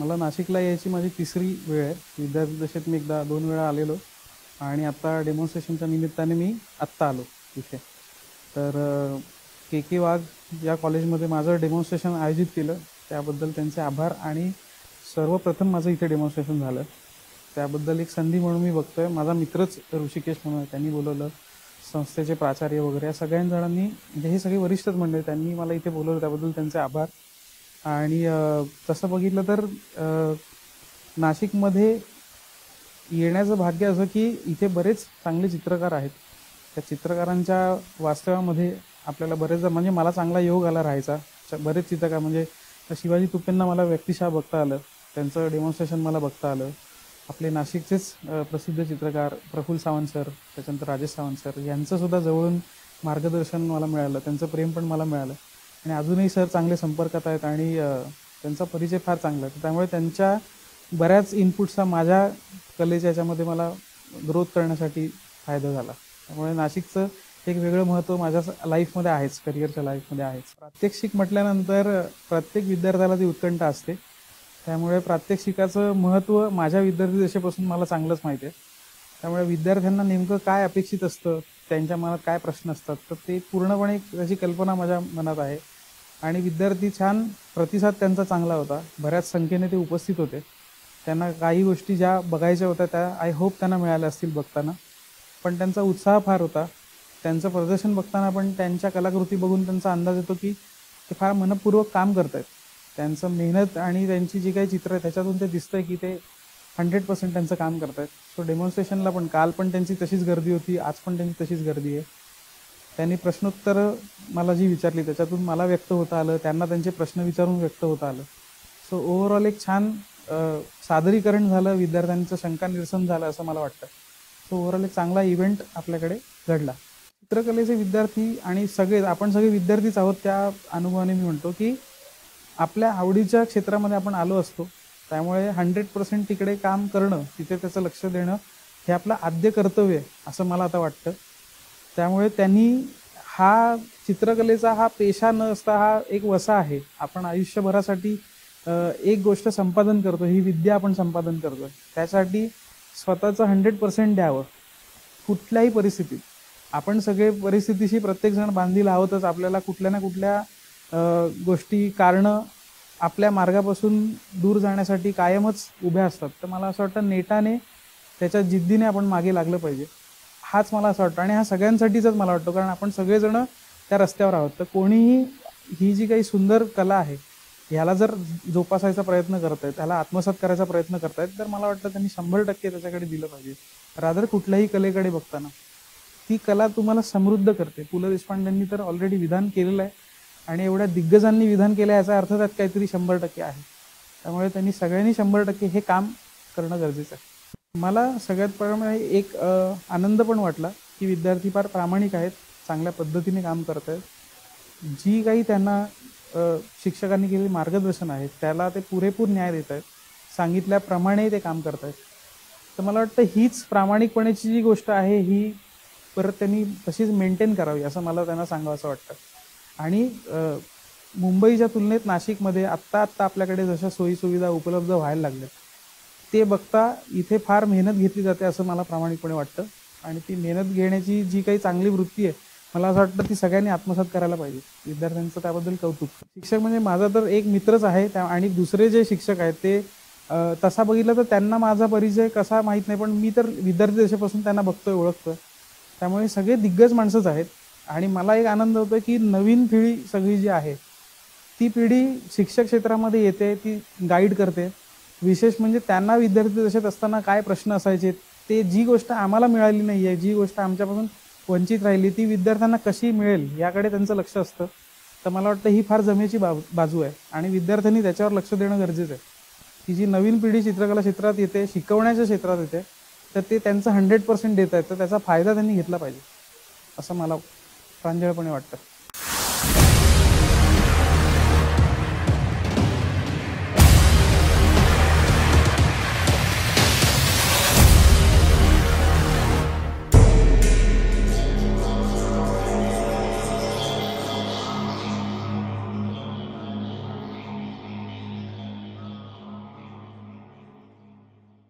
मला नाशिकला यायची माझी तिसरी वेळ आहे. विद्यार्थी दशेत मी एकदा 2 वेळा आलेलो आणि आता डेमॉन्स्ट्रेशनच्या निमित्ताने मी आत्ता आलो इथे. तर के के वाघ या कॉलेजमध्ये माझं डेमॉन्स्ट्रेशन आयोजित केलं त्याबद्दल त्यांचे आभार. आणि सर्वप्रथम माझं इथे डेमॉन्स्ट्रेशन झालं त्याबद्दल एक संधी म्हणून मी बघतोय. माझा मित्रच ऋषिकेश म्हणून आहे, त्यांनी बोलवलं. संस्थेचे प्राचार्य वगैरे या सगळ्या जणांनी, म्हणजे हे सगळे वरिष्ठच मंडळी, त्यांनी मला इथे बोलवलं त्याबद्दल त्यांचे आभार. आणि तसं बघितलं तर नाशिकमध्ये येण्याचं भाग्य असं की इथे बरेच चांगले चित्रकार आहेत. त्या चित्रकारांच्या वास्तव्यामध्ये आपल्याला बरेचदा, म्हणजे मला चांगला योग आला राहायचा. बरेच चित्रकार म्हणजे शिवाजी तुपेंना मला व्यक्तिशः बघता आलं, त्यांचं डेमॉन्स्ट्रेशन मला बघता आलं. आपले नाशिकचेच प्रसिद्ध चित्रकार प्रफुल्ल सावंत सर, त्याच्यानंतर राजेश सावंत सर यांचंसुद्धा जवळून मार्गदर्शन मला मिळालं, त्यांचं प्रेम पण मला मिळालं. आणि अजूनही सर चांगले संपर्कात आहेत आणि त्यांचा परिचय फार चांगला आहे. त्यामुळे त्यांच्या बऱ्याच इनपुट्सचा माझ्या कलेच्या याच्यामध्ये मला ग्रोथ करण्यासाठी फायदा झाला. त्यामुळे नाशिकचं एक वेगळं महत्त्व माझ्या लाईफमध्ये आहेच, करिअरच्या लाईफमध्ये आहेच. प्रात्यक्षिक म्हटल्यानंतर प्रत्येक विद्यार्थ्याला ती उत्कंठा असते. त्यामुळे प्रात्यक्षिकाचं महत्त्व माझ्या विद्यार्थी दशेपासून मला चांगलंच माहिती आहे. त्यामुळे विद्यार्थ्यांना नेमकं काय अपेक्षित असतं, त्यांच्या मनात काय प्रश्न असतात, तर ते पूर्णपणे त्याची कल्पना माझ्या मनात आहे. आणि विद्यार्थी छान, प्रतिसाद त्यांचा चांगला होता. बऱ्याच संख्येने ते उपस्थित होते. त्यांना काही गोष्टी ज्या बघायच्या होत्या त्या आय होप त्यांना मिळाल्या असतील बघताना. पण त्यांचा उत्साह फार होता. त्यांचं प्रदर्शन बघताना पण त्यांच्या कलाकृती बघून त्यांचा अंदाज येतो की ते फार मनपूर्वक काम करत आहेत. त्यांचं मेहनत आणि त्यांची जी काही चित्र आहे त्याच्यातून ते दिसतंय की ते 100% त्यांचं काम करत आहेत. सो डेमॉन्स्ट्रेशनला पण काल पण त्यांची तशीच गर्दी होती, आज पण त्यांची तशीच गर्दी आहे. त्यांनी प्रश्नोत्तरं मला जी विचारली त्याच्यातून मला व्यक्त होता आलं, त्यांना त्यांचे प्रश्न विचारून व्यक्त होता आलं. सो ओव्हरऑल एक छान सादरीकरण झालं, विद्यार्थ्यांचं शंका निरसन झालं असं मला वाटतं. सो ओव्हरऑल एक चांगला इव्हेंट आपल्याकडे घडला. चित्रकलेचे विद्यार्थी आणि आपण सगळे विद्यार्थीच आहोत, त्या अनुभवाने मी म्हणतो की आपल्या आवडीच्या क्षेत्रामध्ये आपण आलो असतो. त्यामुळे 100% तिकडे काम करणं, तिथे त्याचं लक्ष देणं हे आपलं आद्य कर्तव्य आहे असं मला आता वाटतं. त्यामुळे त्यांनी हा चित्रकलेचा हा पेशा न असता हा एक वसा आहे. आपण आयुष्यभरासाठी एक गोष्ट संपादन करतो, ही विद्या आपण संपादन करतो. त्यासाठी स्वतःचं 100% द्यावं कुठल्याही परिस्थितीत. आपण सगळे परिस्थितीशी प्रत्येकजण बांधील आहोतच. आपल्याला कुठल्या ना कुठल्या गोष्टी, कारणं आपल्या मार्गापासून दूर जाण्यासाठी कायमच उभ्या असतात. तर मला असं वाटतं नेटाने त्याच्या जिद्दीने आपण मागे लागलं पाहिजे, हाच मला असं वाटतं. आणि हा सगळ्यांसाठीच मला वाटतं, कारण आपण सगळेजण त्या रस्त्यावर आहोत. तर कोणीही ही जी काही सुंदर कला आहे ह्याला जर जोपासायचा प्रयत्न करत आहेत, त्याला आत्मसात करायचा प्रयत्न करतायत, तर मला वाटतं त्यांनी 100% त्याच्याकडे दिलं पाहिजे. रादर कुठल्याही कलेकडे बघताना ती कला तुम्हाला समृद्ध करते. पु ल देशपांडेंनी तर ऑलरेडी विधान केलेलं आहे आणि एवढ्या दिग्गजांनी विधान केलं, याचा अर्थ त्यात काहीतरी 100% आहे. त्यामुळे त्यांनी सगळ्यांनी 100% हे काम करणं गरजेचं आहे. मला सगळ्यात प्रमाणे एक आनंद पण वाटला की विद्यार्थी फार प्रामाणिक आहेत, चांगल्या पद्धतीने काम करत आहेत. जी काही त्यांना शिक्षकांनी केलेली मार्गदर्शन आहे त्याला ते पुरेपूर न्याय देत आहेत, सांगितल्याप्रमाणे ते काम करत आहेत. तर मला वाटतं हीच प्रामाणिकपणाची जी गोष्ट आहे ही परत त्यांनी तशीच मेंटेन करावी असं मला त्यांना सांगावं असं वाटतं. आणि मुंबईच्या तुलनेत नाशिकमध्ये आत्ता आपल्याकडे जशा सोयीसुविधा उपलब्ध व्हायला लागल्या ते बघता इथे फार मेहनत घेतली जाते असं मला प्रामाणिकपणे वाटतं. आणि ती मेहनत घेण्याची जी काही चांगली वृत्ती आहे मला असं वाटतं ती सगळ्यांनी आत्मसात करायला पाहिजे. विद्यार्थ्यांचं त्याबद्दल कौतुक. शिक्षक म्हणजे माझा तर एक मित्रच आहे आणि दुसरे जे शिक्षक आहेत ते तसा बघितलं तर त्यांना माझा परिचय कसा माहीत नाही, पण मी तर विद्यार्थी दशेपासून त्यांना बघतोय, ओळखतोय. त्यामुळे सगळे दिग्गज माणसंच आहेत. आणि मला एक आनंद होतो की नवीन पिढी सगळी जी आहे ती पिढी शिक्षक क्षेत्रामध्ये येते, ती गाईड करते. विशेष म्हणजे त्यांना विद्यार्थी दशेत असताना काय प्रश्न असायचे, ते जी गोष्ट आम्हाला मिळाली नाही आहे, जी गोष्ट आमच्यापासून वंचित राहिली ती विद्यार्थ्यांना कशी मिळेल याकडे त्यांचं लक्ष असतं. तर मला वाटतं ही फार जमेची बाजू आहे आणि विद्यार्थ्यांनी त्याच्यावर लक्ष देणं गरजेचं आहे. की जी नवीन पिढी चित्रकला क्षेत्रात येते, शिकवण्याच्या क्षेत्रात येते, तर ते त्यांचं 100% देत आहेत, तर त्याचा फायदा त्यांनी घेतला पाहिजे असं मला प्रांजळपणे वाटतं.